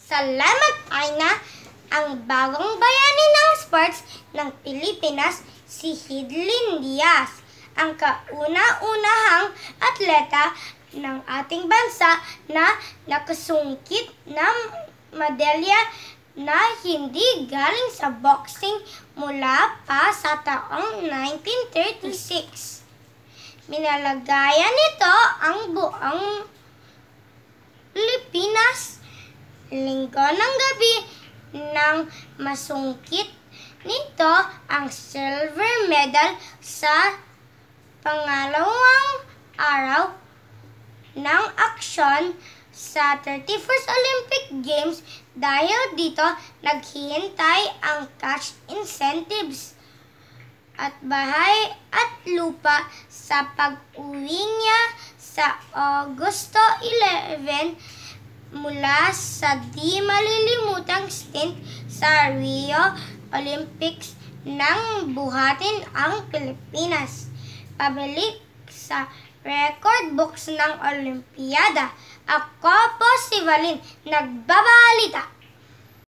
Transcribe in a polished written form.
Salamat, Aina. Ang bagong bayani ng sports ng Pilipinas, si Hidlyn Diaz, ang kauna-unahang atleta ng ating bansa na nakasungkit ng medalya na hindi galing sa boxing mula pa sa taong 1936. Minalagayan nito ang buong Pilipinas. Linggo ng gabi nang masungkit nito ang silver medal sa pangalawang araw ng aksyon sa 31st Olympic Games. Dahil dito, naghihintay ang cash incentives at bahay at lupa sa pag-uwi niya sa Agosto 11 mula sa di malilimutang stint sa Rio Olympics nang buhatin ang Pilipinas pabalik sa record books ng Olympiyada. Ako po si Valin, nagbabalita.